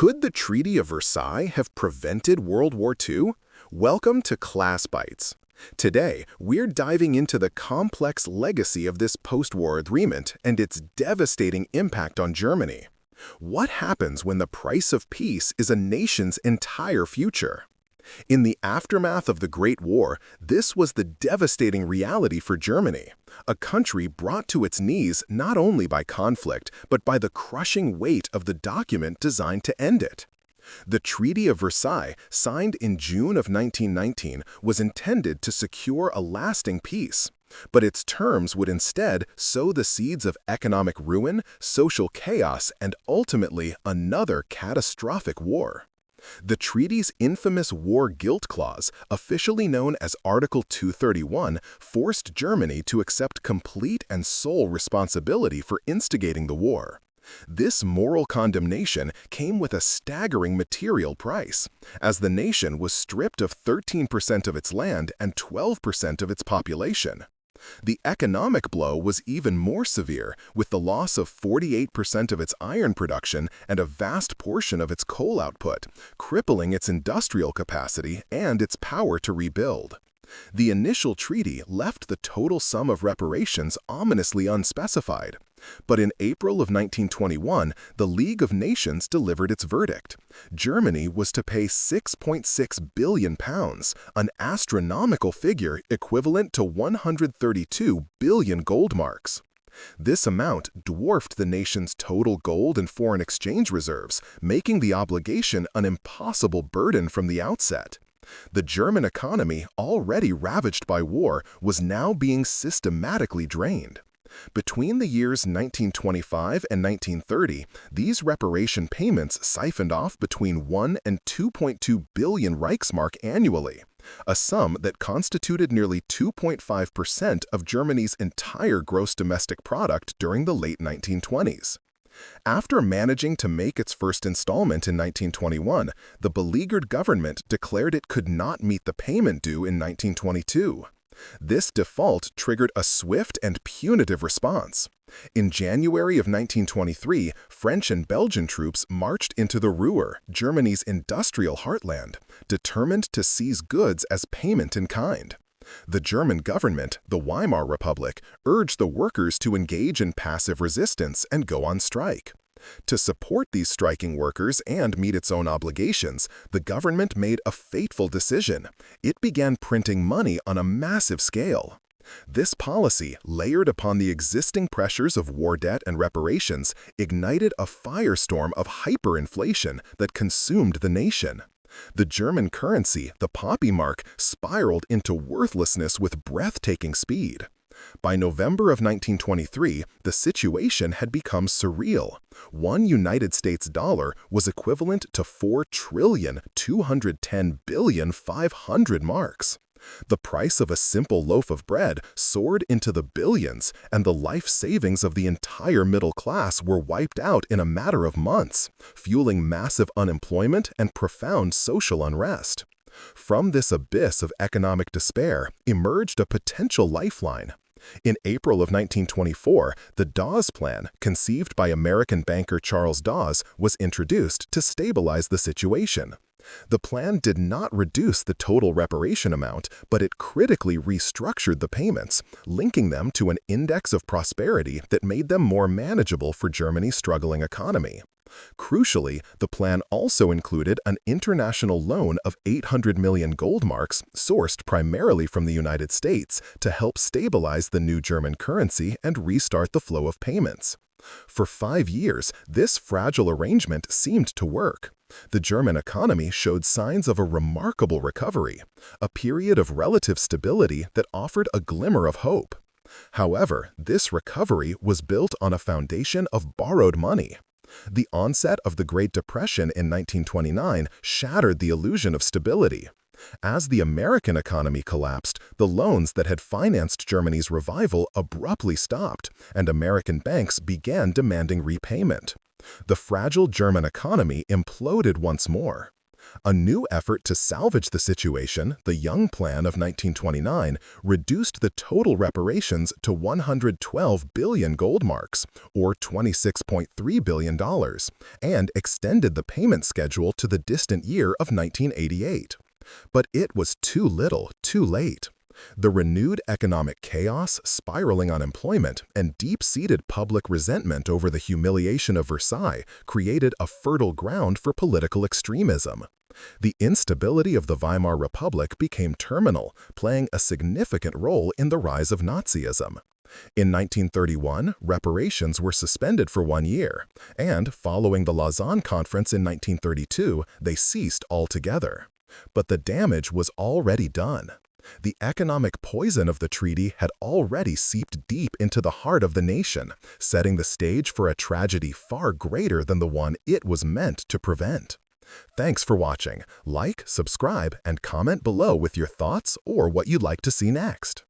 Could the Treaty of Versailles have prevented World War II? Welcome to Class Bites. Today, we're diving into the complex legacy of this post-war agreement and its devastating impact on Germany. What happens when the price of peace is a nation's entire future? In the aftermath of the Great War, this was the devastating reality for Germany, a country brought to its knees not only by conflict, but by the crushing weight of the document designed to end it. The Treaty of Versailles, signed in June of 1919, was intended to secure a lasting peace, but its terms would instead sow the seeds of economic ruin, social chaos, and ultimately another catastrophic war. The treaty's infamous war guilt clause, officially known as Article 231, forced Germany to accept complete and sole responsibility for instigating the war. This moral condemnation came with a staggering material price, as the nation was stripped of 13% of its land and 12% of its population. The economic blow was even more severe, with the loss of 48% of its iron production and a vast portion of its coal output, crippling its industrial capacity and its power to rebuild. The initial treaty left the total sum of reparations ominously unspecified. But in April of 1921, the League of Nations delivered its verdict. Germany was to pay £6.6 billion, an astronomical figure equivalent to 132 billion gold marks. This amount dwarfed the nation's total gold and foreign exchange reserves, making the obligation an impossible burden from the outset. The German economy, already ravaged by war, was now being systematically drained. Between the years 1925 and 1930, these reparation payments siphoned off between 1 and 2.2 billion Reichsmark annually, a sum that constituted nearly 2.5% of Germany's entire gross domestic product during the late 1920s. After managing to make its first installment in 1921, the beleaguered government declared it could not meet the payment due in 1922. This default triggered a swift and punitive response. In January of 1923, French and Belgian troops marched into the Ruhr, Germany's industrial heartland, determined to seize goods as payment in kind. The German government, the Weimar Republic, urged the workers to engage in passive resistance and go on strike. To support these striking workers and meet its own obligations, the government made a fateful decision. It began printing money on a massive scale. This policy, layered upon the existing pressures of war debt and reparations, ignited a firestorm of hyperinflation that consumed the nation. The German currency, the poppy mark, spiraled into worthlessness with breathtaking speed. By November of 1923, the situation had become surreal. One United States dollar was equivalent to 4,210,500,000,000 marks. The price of a simple loaf of bread soared into the billions, and the life savings of the entire middle class were wiped out in a matter of months, fueling massive unemployment and profound social unrest. From this abyss of economic despair emerged a potential lifeline. In April of 1924, the Dawes Plan, conceived by American banker Charles Dawes, was introduced to stabilize the situation. The plan did not reduce the total reparation amount, but it critically restructured the payments, linking them to an index of prosperity that made them more manageable for Germany's struggling economy. Crucially, the plan also included an international loan of 800 million gold marks, sourced primarily from the United States, to help stabilize the new German currency and restart the flow of payments. For 5 years, this fragile arrangement seemed to work. The German economy showed signs of a remarkable recovery, a period of relative stability that offered a glimmer of hope. However, this recovery was built on a foundation of borrowed money. The onset of the Great Depression in 1929 shattered the illusion of stability. As the American economy collapsed, the loans that had financed Germany's revival abruptly stopped, and American banks began demanding repayment. The fragile German economy imploded once more. A new effort to salvage the situation, the Young Plan of 1929, reduced the total reparations to 112 billion gold marks, or $26.3 billion, and extended the payment schedule to the distant year of 1988. But it was too little, too late. The renewed economic chaos, spiraling unemployment, and deep-seated public resentment over the humiliation of Versailles created a fertile ground for political extremism. The instability of the Weimar Republic became terminal, playing a significant role in the rise of Nazism. In 1931, reparations were suspended for 1 year, and following the Lausanne Conference in 1932, they ceased altogether. But the damage was already done. The economic poison of the treaty had already seeped deep into the heart of the nation, setting the stage for a tragedy far greater than the one it was meant to prevent. Thanks for watching. Like, subscribe, and comment below with your thoughts or what you'd like to see next.